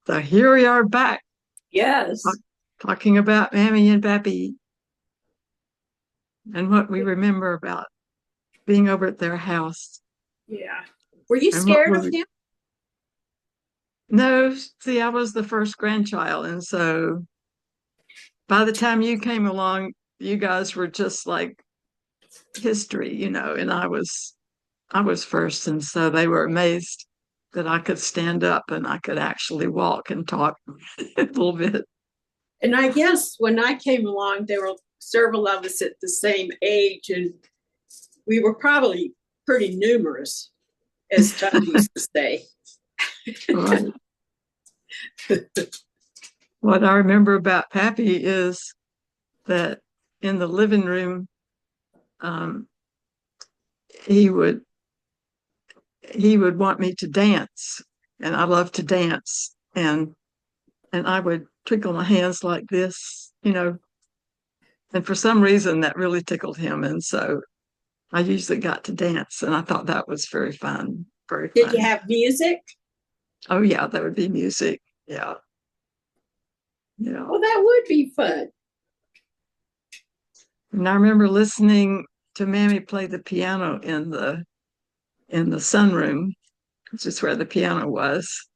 So here we are back talk, Yes. talking about Mammy and Pappy and what we remember about being over at their house Yeah. Were you and what scared of we him? no, see, I was the first grandchild, and so by the time you came along, you guys were just like history, and I was first, and so they were amazed that I could stand up and I could actually walk and talk a little bit. And I guess when I came along, there were several of us at the same age, and we were probably pretty numerous, as John used to say. Right. What I remember about Pappy is that in the living room, um, he would he would want me to dance, and I love to dance, and I would twinkle my hands like this, and for some reason that really tickled him, and so I usually got to dance, and I thought that was very fun, very Did you fun. have music? Oh yeah, that would be music. Yeah, yeah. Well, that would be fun. And I remember listening to Mammy play the piano in the sunroom, which is where the piano was.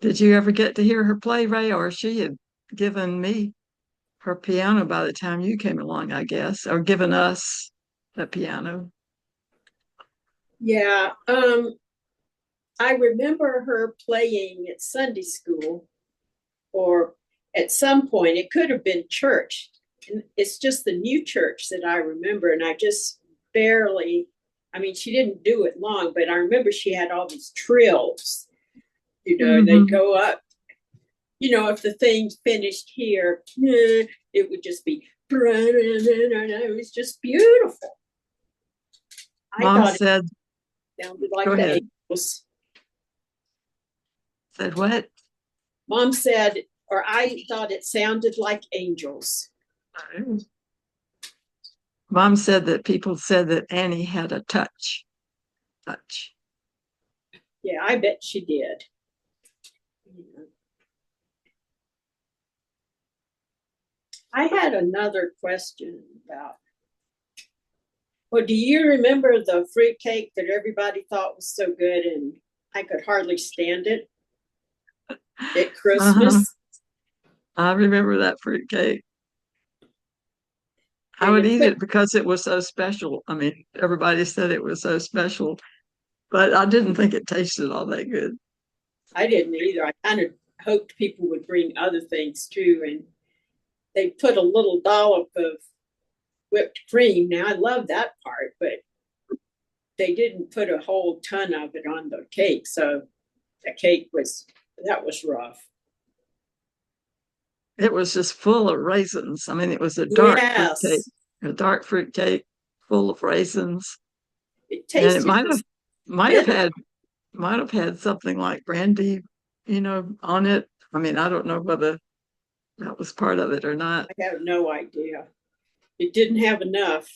Did you ever get to hear her play, Ray? Or she had given me her piano by the time you came along, I guess, or given us the piano. Yeah. I remember her playing at Sunday school or at some point. It could have been church. And it's just the new church that I remember. And I just barely, I mean, she didn't do it long, but I remember she had all these trills, they'd Hmm. go up. If the thing finished here, it would just be, it was just beautiful. I Mom thought it said, sounded go like the ahead. angels. Said what? Mom said, or I thought it sounded like angels. Mom said that people said that Annie had a touch. Touch. Yeah, I bet she did. I had another question about, well, do you remember the fruit cake that everybody thought was so good and I could hardly stand it at Uh-huh. Christmas? I remember that fruitcake. I And would it eat put, it because it was so special. I mean, everybody said it was so special, but I didn't think it tasted all that good. I didn't either. I kind of hoped people would bring other things too. And they put a little dollop of whipped cream. Now, I love that part, but they didn't put a whole ton of it on the cake. So the cake that was rough. It was just full of raisins. I mean, it was Yes, a dark fruit cake full of raisins, it and it tasted just might have bitter. had something like brandy, on it. I mean, I don't know whether that was part of it or not. I have no idea. It didn't have enough.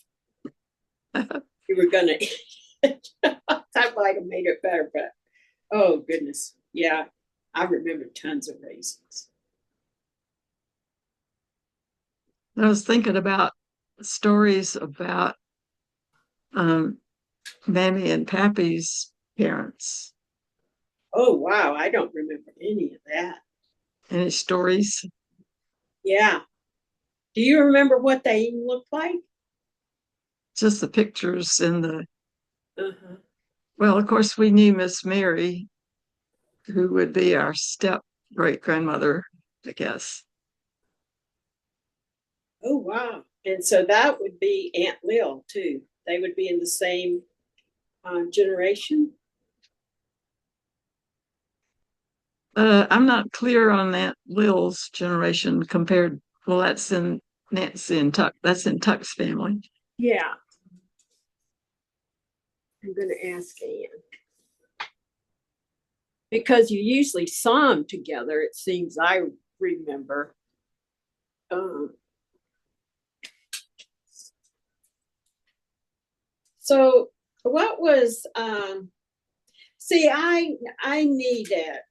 You were gonna. That might have made it better, but oh goodness, yeah, I remember tons of raisins. I was thinking about stories about um, Mammy and Pappy's parents. Oh wow, I don't remember any of that. Any stories? Yeah, do you remember what they even looked like? Just the pictures in the. Uh-huh. Well, of course, we knew Miss Mary, who would be our step great grandmother, I guess. Oh wow, and so that would be Aunt Lil too. They would be in the same generation. I'm not clear on that Lil's generation compared. Well, that's in Nancy and Tuck. That's in Tuck's family. Yeah, I'm going to ask Ann because you usually saw them together. It seems I remember. Um, so what was see I need it.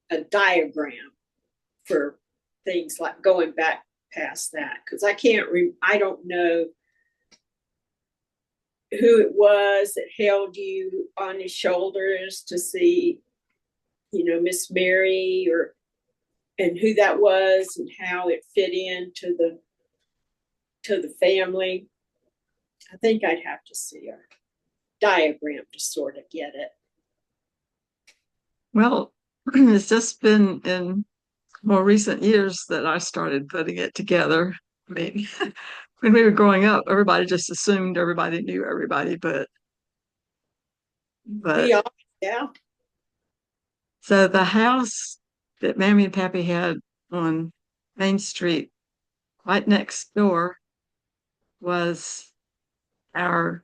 a diagram for things like going back past that, because I don't know who it was that held you on his shoulders to see, Miss Mary, or and who that was and how it fit into the family. I think I'd have to see a diagram to sort of get it. Well, it's just been in more recent years that I started putting it together. I mean, when we were growing up, everybody just assumed everybody knew everybody, We but all, yeah. so the house that Mammy and Pappy had on Main Street, right next door, was our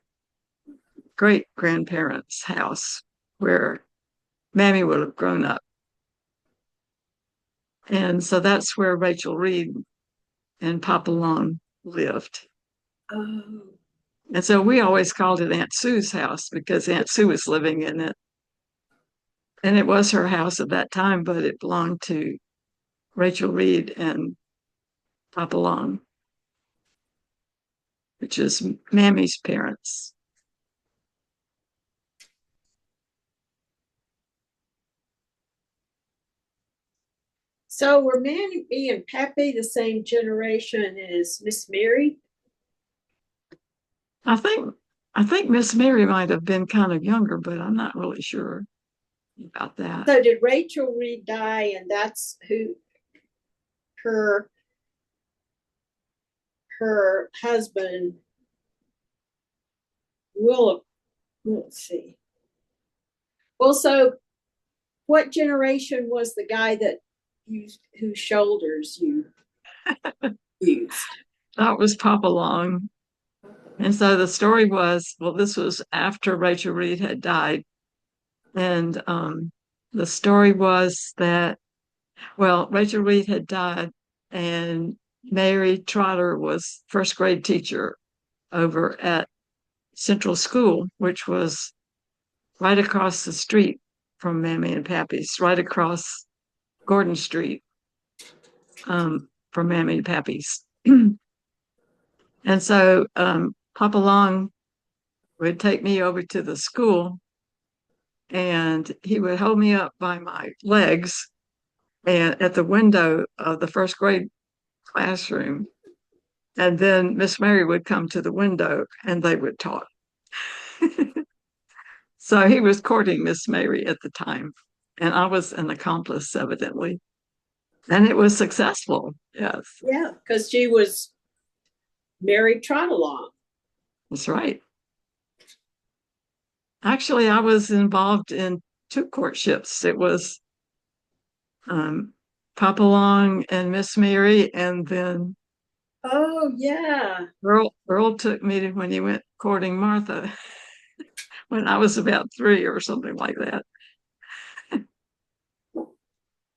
great grandparents' house where Mammy would have grown up. And so that's where Rachel Reed and Papa Long lived. Oh, And so we always called it Aunt Sue's house because Aunt Sue was living in it. And it was her house at that time, but it belonged to Rachel Reed and Papa Long, which is Mammy's parents. so were Mammy and Pappy the same generation as Miss Mary? I think I think Miss Mary might have been kind of younger, but I'm not really sure about that. So did Rachel Reed die, and that's who her her husband will? Let's see. Well, so what generation was the guy that whose shoulders you used? That was Papa Long. And so the story was, well, this was after Rachel Reed had died. And the story was that, well, Rachel Reed had died, and Mary Trotter was first grade teacher over at Central School, which was right across the street from Mammy and Pappy's, right across Gordon Street from Mammy and Pappy's. And so Papa Long would take me over to the school and he would hold me up by my legs and at the window of the first grade classroom. And then Miss Mary would come to the window and they would talk. So he was courting Miss Mary at the time. And I was an accomplice, evidently. And it was successful. Yes, Yeah, because she was Mary trot along. that's right. Actually, I was involved in two courtships. It was Papa Long and Miss Mary, and then Oh yeah, Earl took me to when he went courting Martha when I was about 3 or something like that.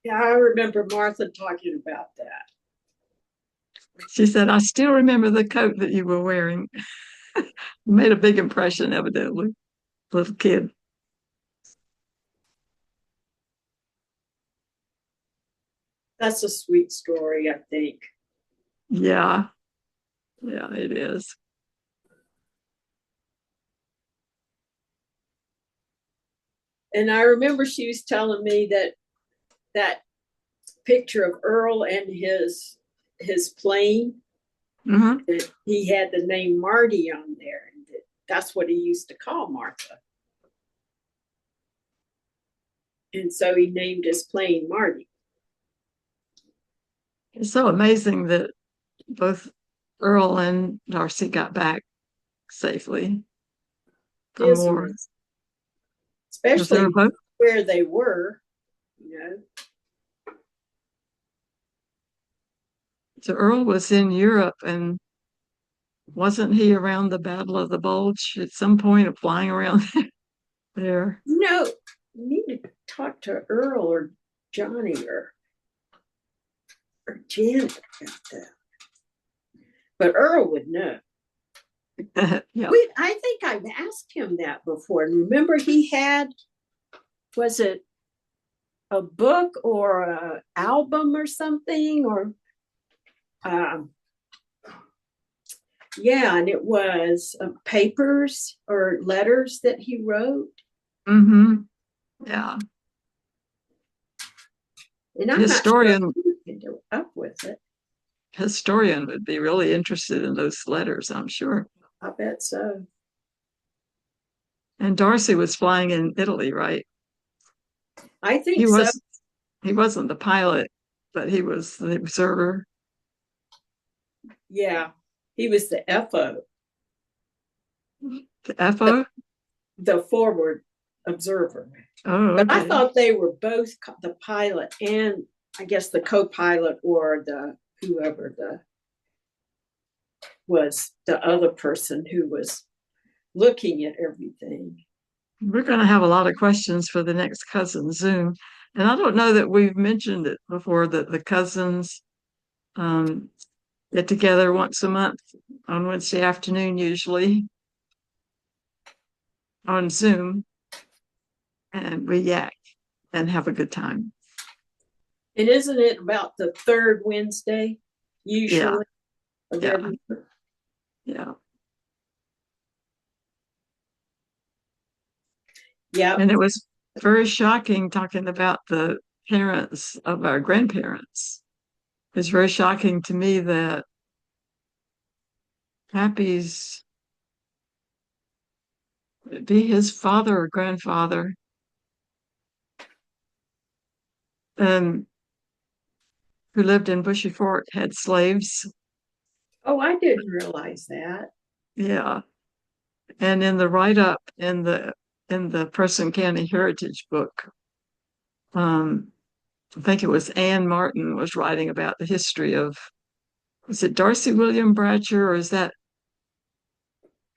yeah. I remember Martha talking about that. She said, I still remember the coat that you were wearing. Made a big impression, evidently. Little kid. That's a sweet story, I think. Yeah, yeah, it is. And I remember she was telling me that picture of Earl and his plane, Mm-hmm. that he had the name Marty on there, and that's what he used to call Martha. And so he named his plane Marty. It's so amazing that both Earl and Darcy got back safely from His war. was, Because they were especially both, where they were, you know. so Earl was in Europe and wasn't he around the Battle of the Bulge at some point of flying around there? No, you need to talk to Earl or Johnny or Janet about that. But Earl would know. Yeah. I think I've asked him that before. And remember, he had, was it a book or a album or something, or um, yeah, and it was papers or letters that he wrote. Mm-hmm. Yeah. And I'm not sure Historian who can do up with it. historian would be really interested in those letters, I'm sure. I bet so. And Darcy was flying in Italy, right? I He think so. was he wasn't the pilot, but he was the observer. Yeah, he was the FO, The the, FO? the forward observer. Oh, But I okay. thought they were both the pilot and I guess the co-pilot or the whoever the was the other person who was looking at everything. We're going to have a lot of questions for the next cousin Zoom. And I don't know that we've mentioned it before that the cousins um, get together once a month on Wednesday afternoon, usually on Zoom, and we yak and have a good time. And isn't it about the third Wednesday Yeah, usually of yeah, every? yeah. Yeah. And it was very shocking talking about the parents of our grandparents. It's very shocking to me that Happy's be his father or grandfather, and who lived in Bushy Fort had slaves. Oh, I didn't realize that. Yeah. And in the write-up in the Preston County Heritage book, um, I think it was Anne Martin was writing about the history of, is it Darcy William Bratcher or is that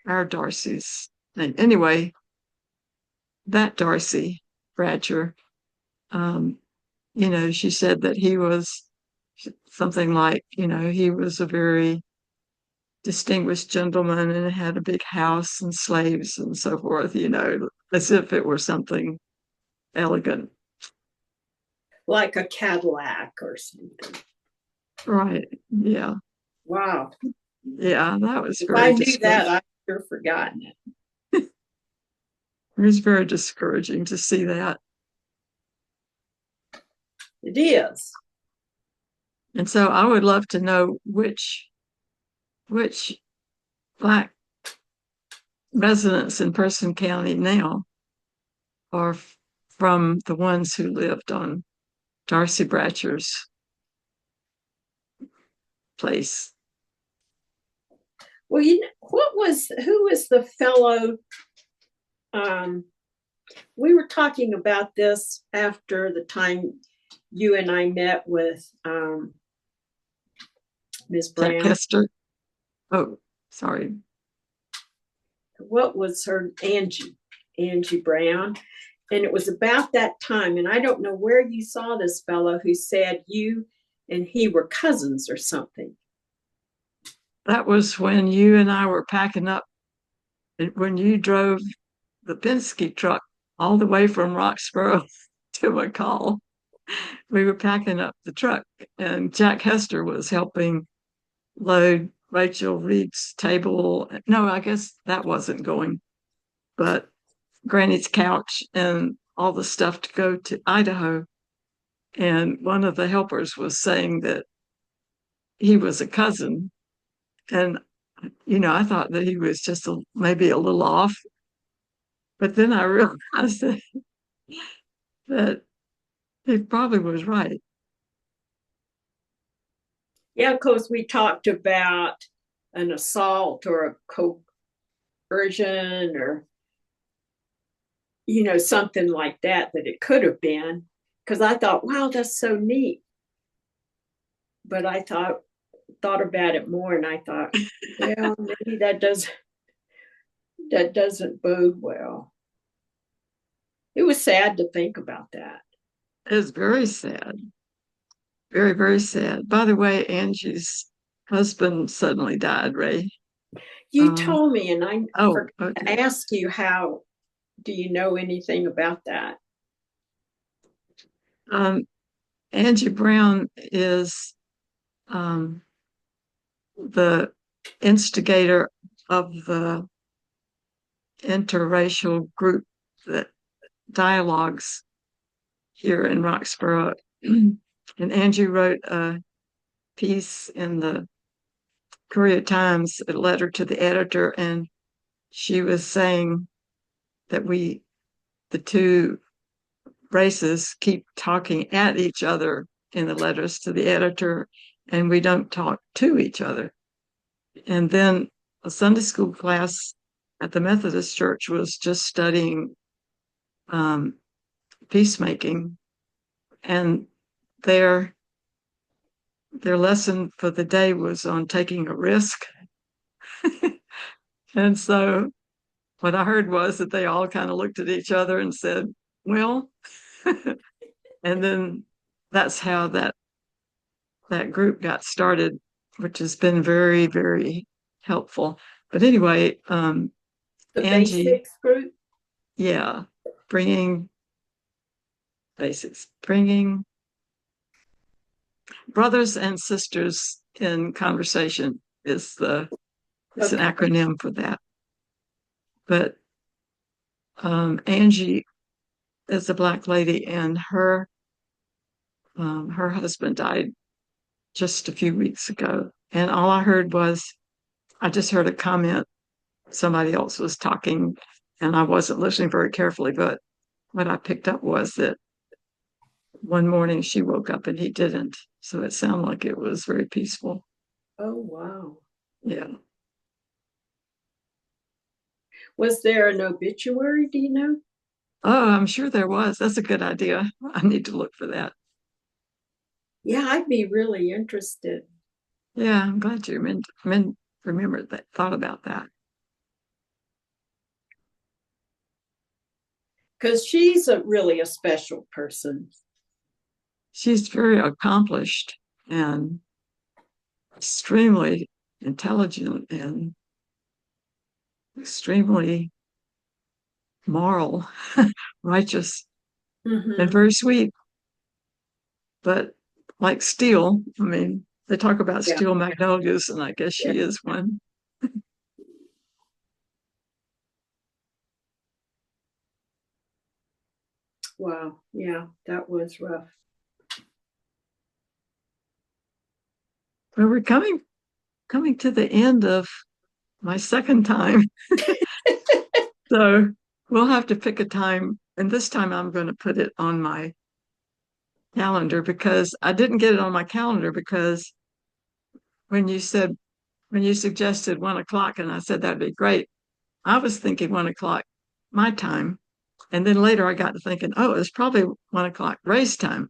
our Darcy's name? Anyway, that Darcy Bratcher, um, she said that he was something like, he was a very distinguished gentleman and had a big house and slaves and so forth, as if it were something elegant. Like a Cadillac or something. Right. Yeah. Wow. Yeah. That was If I very knew that, discouraging. I'd sure forgotten it. It was very discouraging to see that. It is. And so I would love to know which Black residents in Person County now are from the ones who lived on Darcy Bratcher's place. Well, who was the fellow? Um, we were talking about this after the time you and I met with Ms. Jack Brown. Hester. Oh, sorry. What was her? Angie Brown. And it was about that time. And I don't know where you saw this fellow who said you and he were cousins or something. That was when you and I were packing up, when you drove the Penske truck all the way from Roxborough to McCall. We were packing up the truck, and Jack Hester was helping load Rachel Reed's table. No, I guess that wasn't going, but Granny's couch and all the stuff to go to Idaho. And one of the helpers was saying that he was a cousin. And, I thought that he was just maybe a little off. But then I realized that he probably was right. Yeah, of course, we talked about an assault or a coercion or, something like that it could have been. Because I thought, wow, that's so neat. But I thought about it more and I thought, well, maybe that doesn't bode well. It was sad to think about that. It's very sad. Very, very sad. By the way, Angie's husband suddenly died, Ray. You Um, told me, and I oh, forgot to okay. ask you how do you know anything about that? Um, Angie Brown is um, the instigator of the interracial group that dialogues here in Roxborough. And Angie wrote a piece in the Courier Times, a letter to the editor, and she was saying that the two races, keep talking at each other in the letters to the editor, and we don't talk to each other. And then a Sunday school class at the Methodist Church was just studying um, peacemaking, and their their lesson for the day was on taking a risk. And so what I heard was that they all kind of looked at each other and said, well, and then that's how that group got started, which has been very, very helpful. But anyway, The Angie, basics group. yeah, bringing basics, bringing brothers and sisters in conversation is it's an Okay. acronym for that. But Angie is a Black lady, and her husband died just a few weeks ago. And all I heard was, I just heard a comment. Somebody else was talking, and I wasn't listening very carefully. But what I picked up was that one morning she woke up and he didn't. So it sounded like it was very peaceful. Oh, wow. Yeah. Was there an obituary? Do you know? Oh, I'm sure there was. That's a good idea. I need to look for that. Yeah, I'd be really interested. Yeah, I'm glad you remembered that, thought about that. Because she's really a special person. She's very accomplished and extremely intelligent and extremely moral, righteous, and Mm-hmm. very sweet. But like steel, I mean, they talk about Yeah, steel magnolias, and I guess yeah. she is one. Wow. Yeah, that was rough. But we're coming to the end of my second time. So we'll have to pick a time. And this time I'm going to put it on my calendar because I didn't get it on my calendar because when you said, when you suggested 1 o'clock, and I said that'd be great, I was thinking 1 o'clock my time. And then later I got to thinking, oh, it's probably 1 o'clock Ray's time.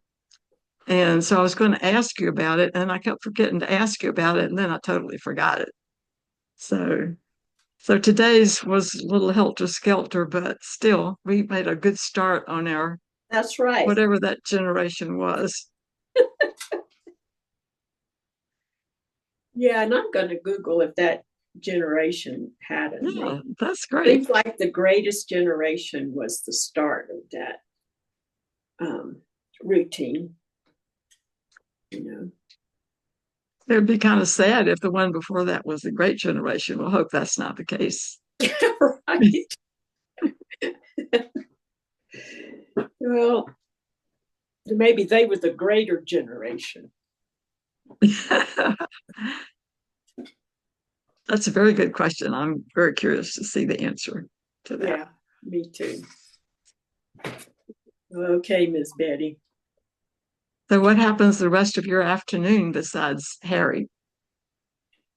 And so I was going to ask you about it, and I kept forgetting to ask you about it, and then I totally forgot it. So so today's was a little helter skelter, but still we made a good start on our That's right. whatever that generation was. Yeah, and I'm going to Google if that generation had a Yeah, name. that's great. Seems like the greatest generation was the start of that routine, you know. It would be kind of sad if the one before that was the great generation. We'll hope that's not the case. Right. Well, maybe they were the greater generation. That's a very good question. I'm very curious to see the answer to that. Yeah, me too. Okay, Miss Betty. So, what happens the rest of your afternoon besides Harry?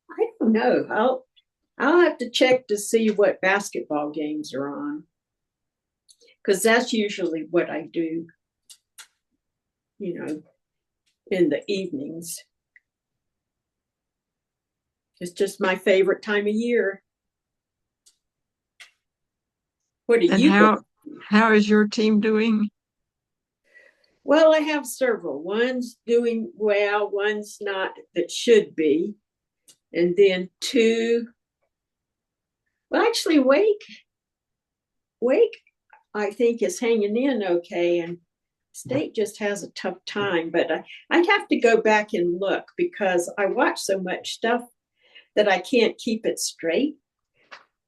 I don't know. I'll have to check to see what basketball games are on because that's usually what I do, you know, in the evenings. It's just my favorite time of year. What are And you going? how is your team doing? Well, I have several. One's doing well, one's not that should be. And then two, well, actually, Wake, I think is hanging in okay. And state just has a tough time, but I'd have to go back and look because I watch so much stuff that I can't keep it straight,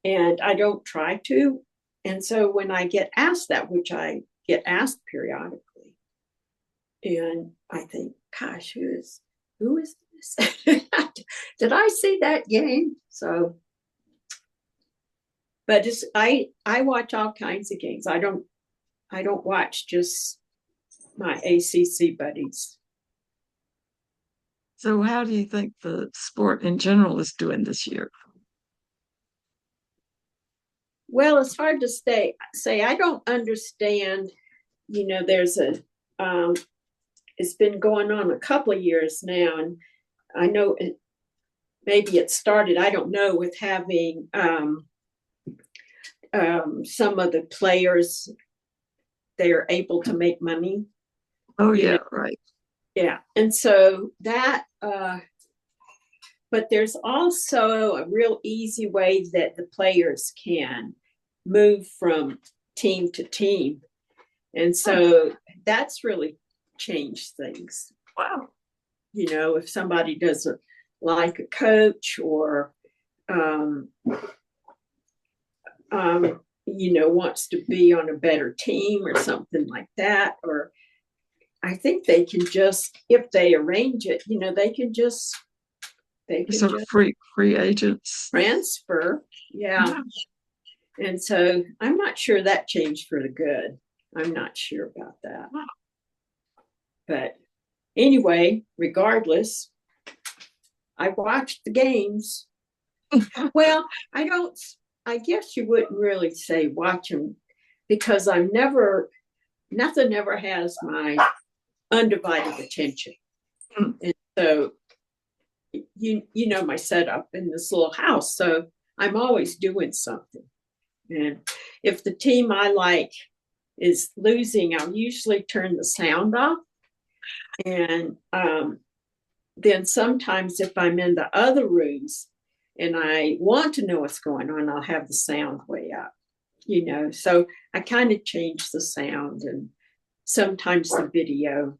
and I don't try to. And so when I get asked that, which I get asked periodically, and I think, gosh, who is this? Did I see that game? So, but I watch all kinds of games. I don't watch just my ACC buddies. So how do you think the sport in general is doing this year? Well, it's hard to say. I don't understand. There's it's been going on a couple of years now, and I know maybe it started, I don't know, with having some of the players, they're able to make money. Oh, yeah, right. Yeah. And so that, but there's also a real easy way that the players can move from team to team. And so that's really changed things. Wow. If somebody doesn't like a coach or, wants to be on a better team or something like that, or I think they can just, if they arrange it, they can just sort of free agents transfer. Yeah. And so I'm not sure that changed for the good. I'm not sure about that. Wow. But anyway, regardless, I watched the games. Well, I guess you wouldn't really say watch them because nothing ever has my undivided attention. And so, you know my setup in this little house. So I'm always doing something. And if the team I like is losing, I'll usually turn the sound off. And then sometimes if I'm in the other rooms and I want to know what's going on, I'll have the sound way up, So I kind of change the sound and sometimes the video.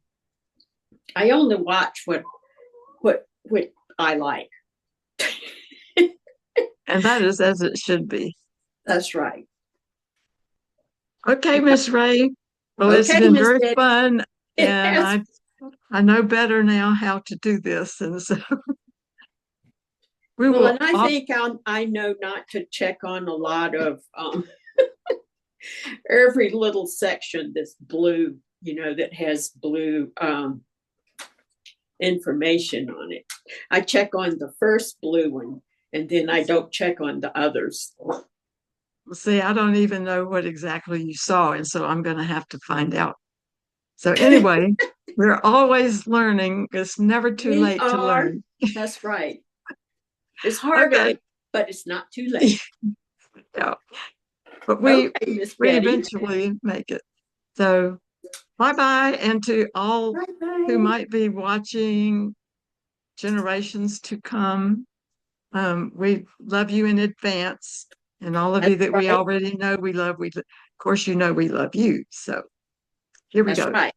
I only watch what I like. And that is as it should be. That's right. Okay, Miss Ray. Well, Okay, it's been Miss very Betty. fun, and I know better now how to do this, and so we will. And I think I know not to check on a lot of every little section that's blue, that has blue information on it. I check on the first blue one, and then I don't check on the others. See, I don't even know what exactly you saw, and so I'm going to have to find out. So anyway, we're always learning. It's never too late to learn. That's right. It's harder, but it's not too late. Yeah. But we eventually make it. So bye-bye. And to all who might be watching generations to come, we love you in advance. And all of you that we already know we love, of course, we love you. So here we go. That's right.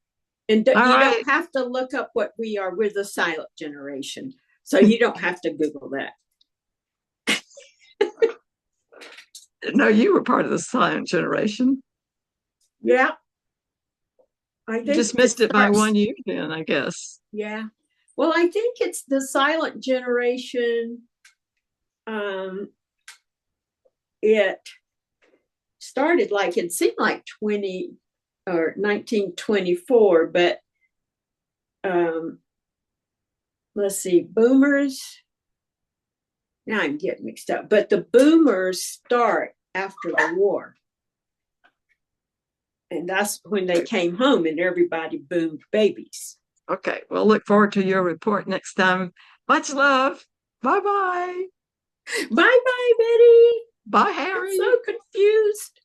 And you don't have to look up what we are. We're the silent generation. So you don't have to Google that. No, you were part of the silent generation. Yeah. I just missed it by 1 year then, I guess. Yeah. Well, I think it's the silent generation. It started it seemed like 1924, but let's see, boomers. Now I'm getting mixed up, but the boomers start after the war. And that's when they came home and everybody boomed babies. Okay. Well, look forward to your report next time. Much love. Bye-bye. Bye-bye, Betty. Bye, Harry. I'm so confused.